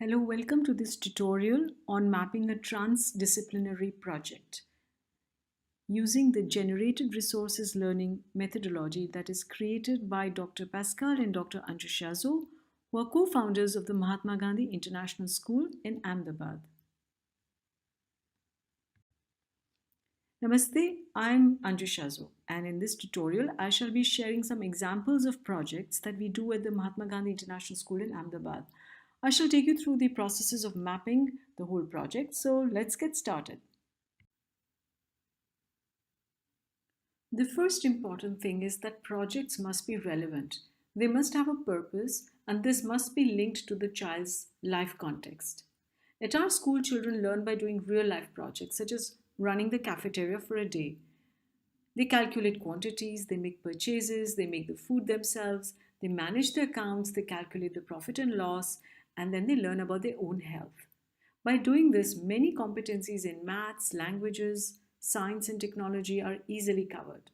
Hello, welcome to this tutorial on mapping a transdisciplinary project using the generated resources learning methodology that is created by Dr. Pascal and Dr. Anju Shazo, who are co-founders of the Mahatma Gandhi International School in Ahmedabad. Namaste, I'm Anju Shazo, and in this tutorial I shall be sharing some examples of projects that we do at the Mahatma Gandhi International School in Ahmedabad. I shall take you through the processes of mapping the whole project, so let's get started. The first important thing is that projects must be relevant. They must have a purpose, and this must be linked to the child's life context. At our school, children learn by doing real life projects, such as running the cafeteria for a day. They calculate quantities, they make purchases, they make the food themselves, they manage their accounts, they calculate the profit and loss, and then they learn about their own health. By doing this, many competencies in maths, languages, science, and technology are easily covered.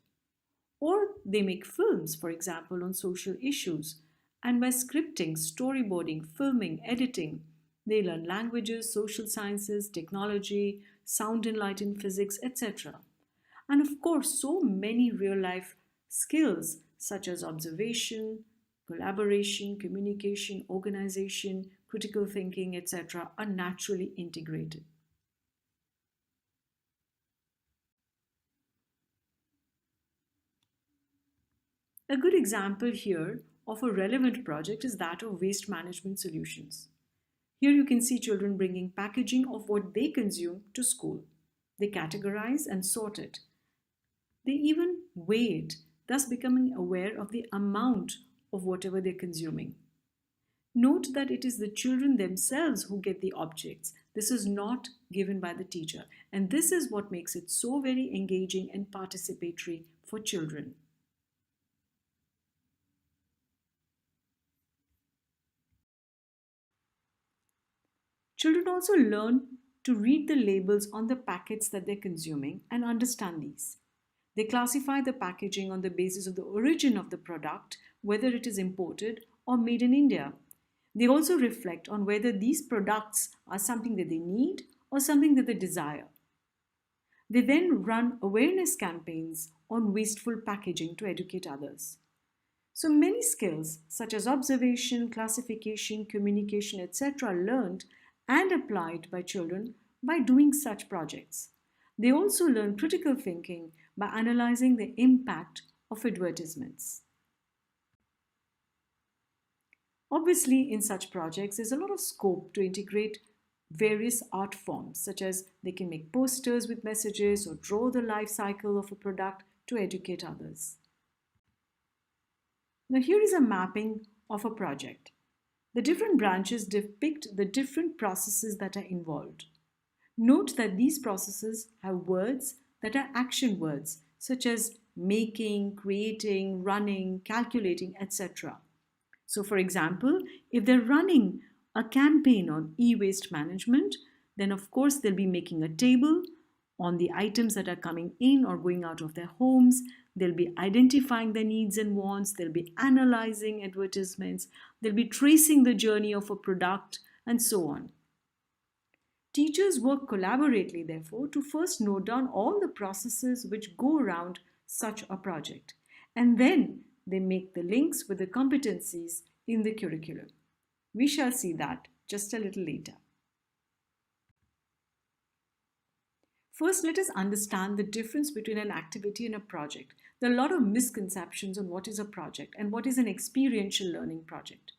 Or they make films, for example, on social issues, and by scripting, storyboarding, filming, editing, they learn languages, social sciences, technology, sound and light in physics, etc. And of course, so many real life skills such as observation, collaboration, communication, organization, critical thinking, etc., are naturally integrated. A good example here of a relevant project is that of waste management solutions. Here you can see children bringing packaging of what they consume to school. They categorize and sort it. They even weigh it, thus becoming aware of the amount of whatever they're consuming. Note that it is the children themselves who get the objects. This is not given by the teacher, and this is what makes it so very engaging and participatory for children. Children also learn to read the labels on the packets that they're consuming and understand these. They classify the packaging on the basis of the origin of the product, whether it is imported or made in India. They also reflect on whether these products are something that they need or something that they desire. They then run awareness campaigns on wasteful packaging to educate others. So many skills such as observation, classification, communication, etc. are learned and applied by children by doing such projects. They also learn critical thinking by analyzing the impact of advertisements. Obviously, in such projects, there's a lot of scope to integrate various art forms, such as they can make posters with messages or draw the life cycle of a product to educate others. Now, here is a mapping of a project. The different branches depict the different processes that are involved. Note that these processes have words that are action words, such as making, creating, running, calculating, etc. So, for example, if they're running a campaign on e-waste management, then of course they'll be making a table on the items that are coming in or going out of their homes. They'll be identifying their needs and wants. They'll be analyzing advertisements. They'll be tracing the journey of a product and so on. Teachers work collaboratively, therefore, to first note down all the processes which go around such a project. And then they make the links with the competencies in the curriculum. We shall see that just a little later. First, let us understand the difference between an activity and a project. There are a lot of misconceptions on what is a project and what is an experiential learning project.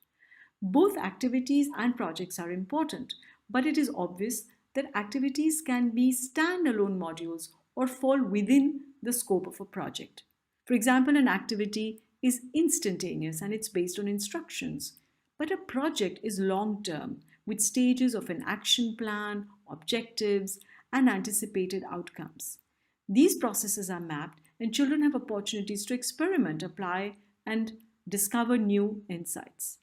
Both activities and projects are important, but it is obvious that activities can be standalone modules or fall within the scope of a project. For example, an activity is instantaneous and it's based on instructions, but a project is long-term with stages of an action plan, objectives, and anticipated outcomes. These processes are mapped and children have opportunities to experiment, apply, and discover new insights.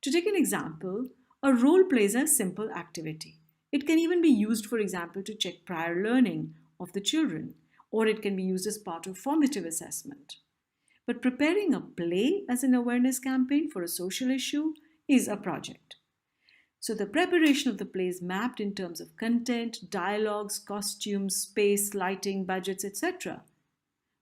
To take an example, a role play is a simple activity. It can even be used, for example, to check prior learning of the children, or it can be used as part of formative assessment. But preparing a play as an awareness campaign for a social issue is a project. So the preparation of the play is mapped in terms of content, dialogues, costumes, space, lighting, budgets, etc.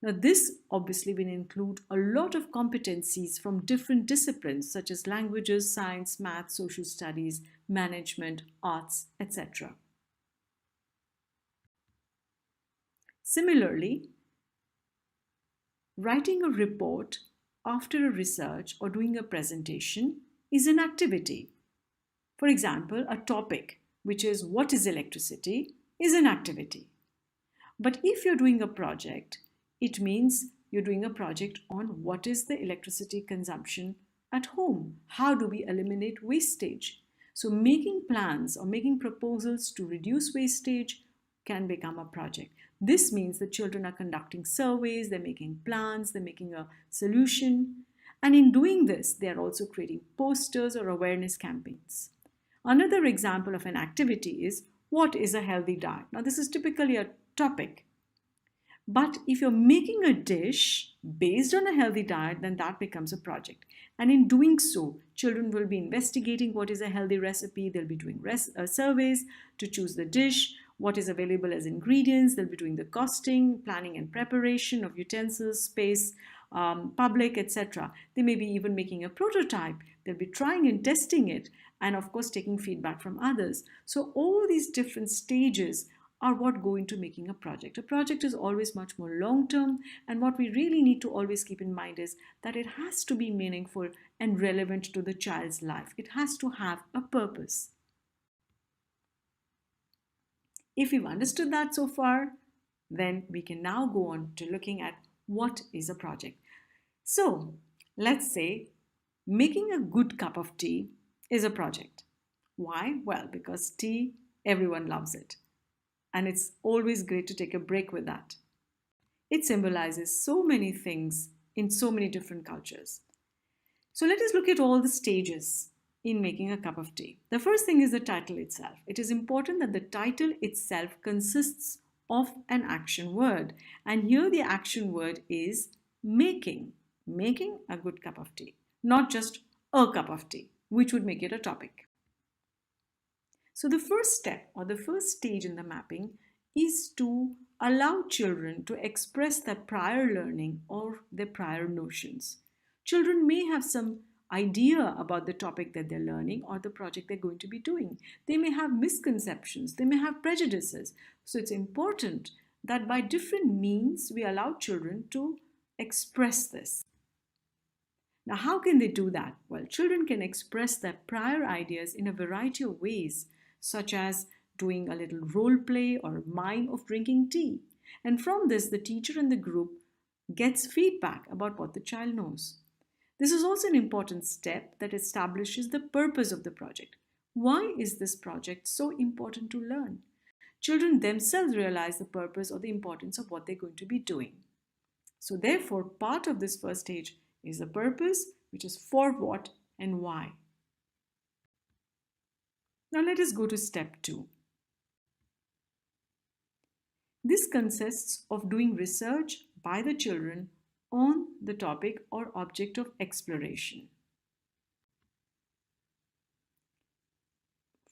Now, this obviously will include a lot of competencies from different disciplines such as languages, science, math, social studies, management, arts, etc. Similarly, writing a report after a research or doing a presentation is an activity. For example, a topic, which is what is electricity, is an activity. But if you're doing a project, it means you're doing a project on what is the electricity consumption at home. How do we eliminate wastage? So making plans or making proposals to reduce wastage can become a project. This means the children are conducting surveys, they're making plans, they're making a solution. And in doing this, they are also creating posters or awareness campaigns. Another example of an activity is what is a healthy diet? Now, this is typically a topic. But if you're making a dish based on a healthy diet, then that becomes a project. And in doing so, children will be investigating what is a healthy recipe. They'll be doing surveys to choose the dish, what is available as ingredients. They'll be doing the costing, planning and preparation of utensils, space, public, etc. They may be even making a prototype. They'll be trying and testing it, and of course, taking feedback from others. So all these different stages are what go into making a project. A project is always much more long term, and what we really need to always keep in mind is that it has to be meaningful and relevant to the child's life. It has to have a purpose. If you've understood that so far, then we can now go on to looking at what is a project. So let's say making a good cup of tea is a project. Why? Well, because tea, everyone loves it. And it's always great to take a break with that. It symbolizes so many things in so many different cultures. So let us look at all the stages in making a cup of tea. The first thing is the title itself. It is important that the title itself consists of an action word. And here the action word is making. Making a good cup of tea. Not just a cup of tea, which would make it a topic. So the first step or the first stage in the mapping is to allow children to express their prior learning or their prior notions. Children may have some idea about the topic that they're learning or the project they're going to be doing. They may have misconceptions, they may have prejudices. So it's important that by different means we allow children to express this. Now, how can they do that? Well, children can express their prior ideas in a variety of ways, such as doing a little role play or mime of drinking tea. And from this, the teacher and the group gets feedback about what the child knows. This is also an important step that establishes the purpose of the project. Why is this project so important to learn? Children themselves realize the purpose or the importance of what they're going to be doing. So therefore, part of this first stage is the purpose, which is for what and why. Now let us go to step 2. This consists of doing research by the children on the topic or object of exploration.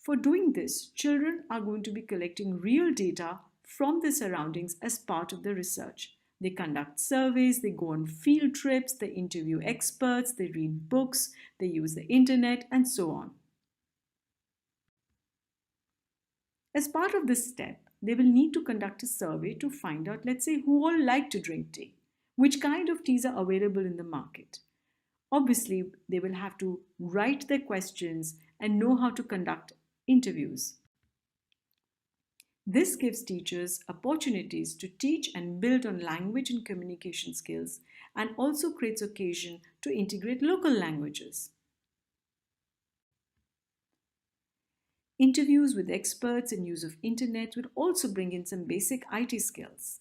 For doing this, children are going to be collecting real data from the surroundings as part of the research. They conduct surveys, they go on field trips, they interview experts, they read books, they use the internet, and so on. As part of this step, they will need to conduct a survey to find out, let's say, who all like to drink tea, which kind of teas are available in the market. Obviously, they will have to write their questions and know how to conduct interviews. This gives teachers opportunities to teach and build on language and communication skills, and also creates occasion to integrate local languages. Interviews with experts and use of internet will also bring in some basic IT skills.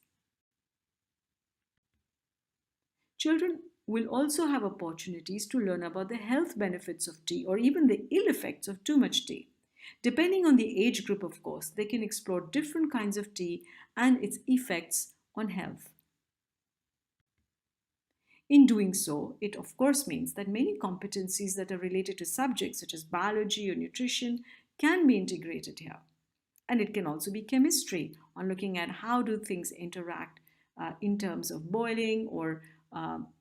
Children will also have opportunities to learn about the health benefits of tea or even the ill effects of too much tea. Depending on the age group, of course, they can explore different kinds of tea and its effects on health. In doing so, it of course means that many competencies that are related to subjects such as biology or nutrition can be integrated here. And it can also be chemistry on looking at how do things interact in terms of boiling or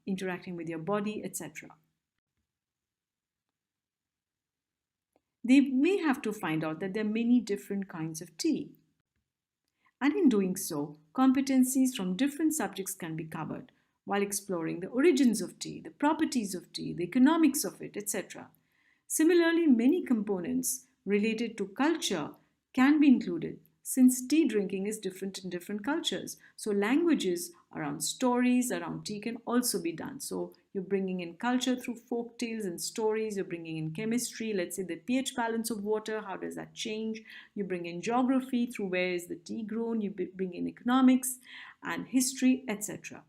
interacting with your body, etc. They may have to find out that there are many different kinds of tea. And in doing so, competencies from different subjects can be covered while exploring the origins of tea, the properties of tea, the economics of it, etc. Similarly, many components related to culture can be included since tea drinking is different in different cultures. So, languages around stories around tea can also be done. So, you're bringing in culture through folk tales and stories, you're bringing in chemistry, let's say the pH balance of water, how does that change? You bring in geography through where is the tea grown, you bring in economics and history, etc.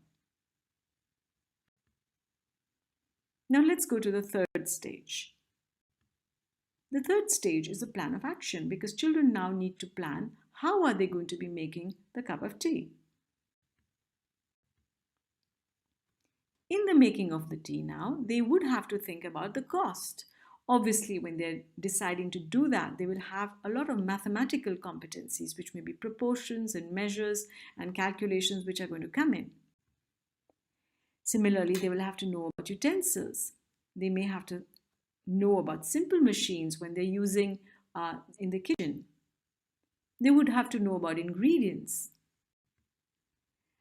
Now, let's go to the third stage. The third stage is a plan of action because children now need to plan how are they going to be making the cup of tea. In the making of the tea now, they would have to think about the cost. Obviously, when they're deciding to do that, they will have a lot of mathematical competencies, which may be proportions and measures and calculations which are going to come in. Similarly, they will have to know about utensils. They may have to know about simple machines when they're using in the kitchen. They would have to know about ingredients.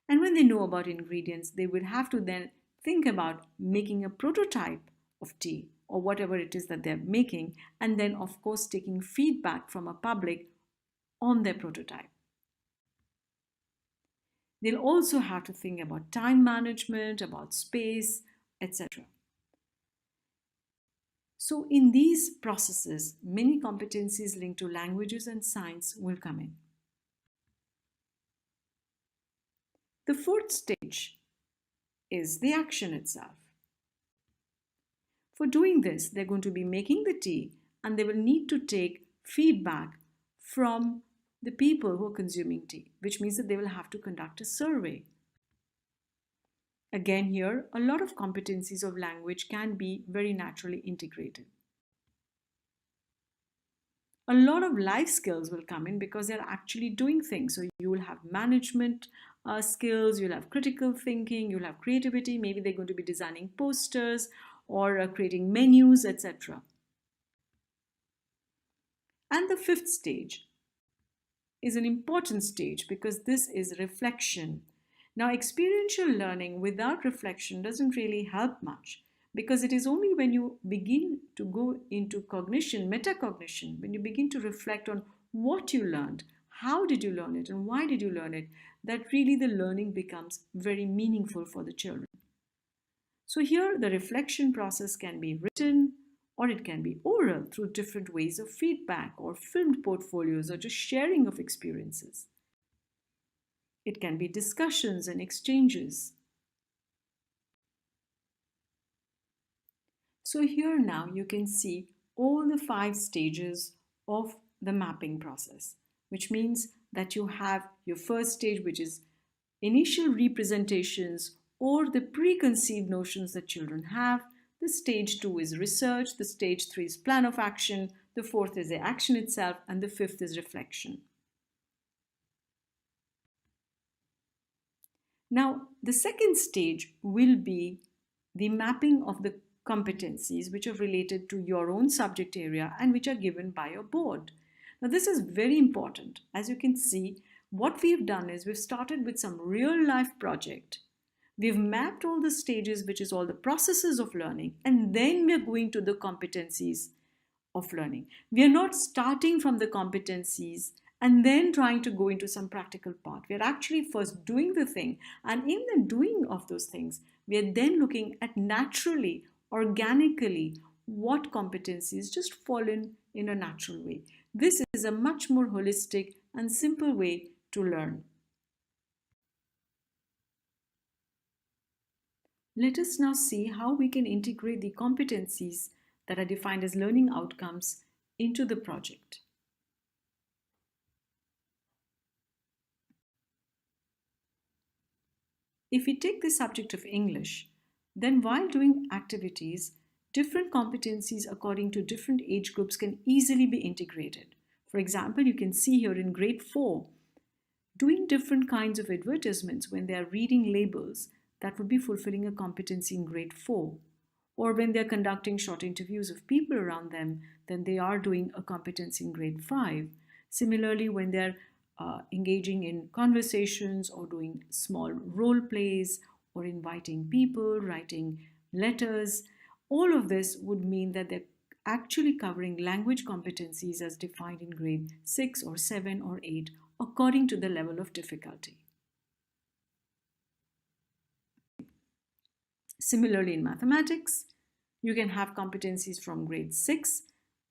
And when they know about ingredients, they would have to then think about making a prototype of tea or whatever it is that they're making, and then, of course, taking feedback from a public on their prototype. They'll also have to think about time management, about space, etc. So, in these processes, many competencies linked to languages and science will come in. The fourth stage is the action itself. For doing this, they're going to be making the tea and they will need to take feedback from the people who are consuming tea, which means that they will have to conduct a survey. Again, here, a lot of competencies of language can be very naturally integrated. A lot of life skills will come in because they're actually doing things. So you will have management skills, you'll have critical thinking, you'll have creativity. Maybe they're going to be designing posters or creating menus, etc. And the fifth stage is an important stage because this is reflection. Now, experiential learning without reflection doesn't really help much because it is only when you begin to go into cognition, metacognition, when you begin to reflect on what you learned, how did you learn it, and why did you learn it, that really the learning becomes very meaningful for the children. So, here the reflection process can be written or it can be oral through different ways of feedback or filmed portfolios or just sharing of experiences. It can be discussions and exchanges. So here now you can see all the 5 stages of the mapping process, which means that you have your first stage, which is initial representations or the preconceived notions that children have. The stage 2 is research, the stage 3 is plan of action, the fourth is the action itself, and the fifth is reflection. Now, the second stage will be the mapping of the competencies which are related to your own subject area and which are given by your board. Now, this is very important. As you can see, what we've done is we've started with some real life project. We've mapped all the stages, which is all the processes of learning, and then we're going to the competencies of learning. We are not starting from the competencies and then trying to go into some practical part. We are actually first doing the thing, and in the doing of those things, we are then looking at naturally, organically, what competencies just fall in a natural way. This is a much more holistic and simple way to learn. Let us now see how we can integrate the competencies that are defined as learning outcomes into the project. If we take the subject of English, Then, while doing activities, different competencies according to different age groups can easily be integrated. For example, you can see here in grade 4, doing different kinds of advertisements when they are reading labels, that would be fulfilling a competency in grade 4. Or when they're conducting short interviews of people around them, then they are doing a competency in grade 5. Similarly, when they're engaging in conversations or doing small role plays or inviting people, writing letters, all of this would mean that they're actually covering language competencies as defined in grade 6 or 7 or 8 according to the level of difficulty. Similarly, in mathematics, you can have competencies from grade 6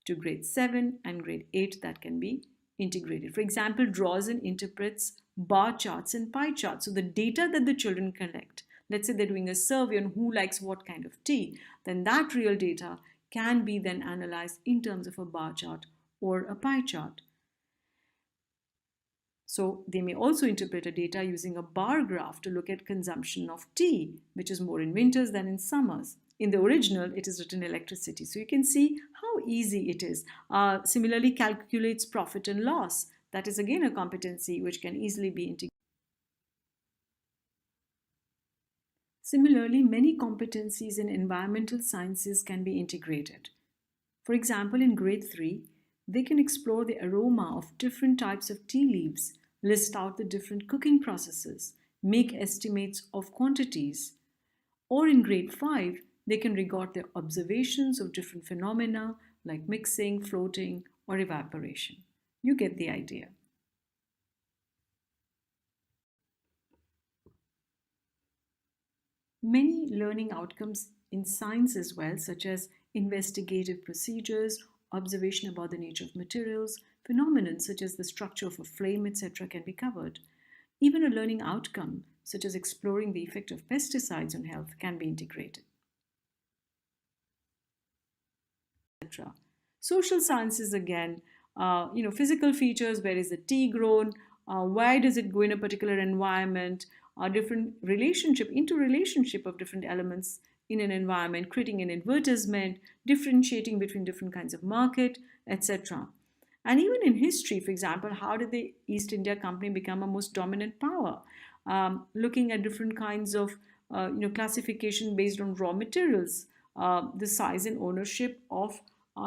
to grade 7 and grade 8 that can be integrated. For example, draws and interprets bar charts and pie charts. So the data that the children collect, let's say they're doing a survey on who likes what kind of tea, then that real data can be then analyzed in terms of a bar chart or a pie chart. So they may also interpret a data using a bar graph to look at consumption of tea, which is more in winters than in summers. In the original, it is written electricity. So you can see how easy it is. Similarly, calculates profit and loss. That is again a competency which can easily be integrated. Similarly, many competencies in environmental sciences can be integrated. For example, in grade 3, they can explore the aroma of different types of tea leaves, list out the different cooking processes, make estimates of quantities. Or in grade 5, they can record their observations of different phenomena like mixing, floating, or evaporation. You get the idea. Many learning outcomes in science as well, such as investigative procedures, observation about the nature of materials, phenomena such as the structure of a flame, etc., can be covered. Even a learning outcome, such as exploring the effect of pesticides on health, can be integrated, etc. Social sciences again, physical features, where is the tea grown, why does it go in a particular environment, different relationship, interrelationship of different elements in an environment, creating an advertisement, differentiating between different kinds of market, etc. And even in history, for example, how did the East India Company become a most dominant power? Looking at different kinds of classification based on raw materials, the size and ownership of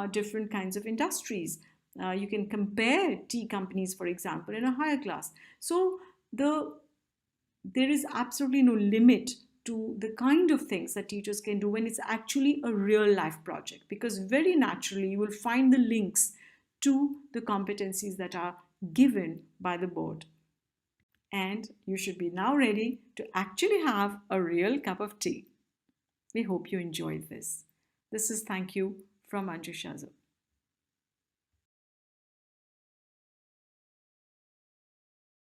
different kinds of industries. You can compare tea companies, for example, in a higher class. So there is absolutely no limit to the kind of things that teachers can do when it's actually a real life project, because very naturally you will find the links to the competencies that are given by the board. And you should be now ready to actually have a real cup of tea. We hope you enjoyed this. This is Thank You from Anju Shazam.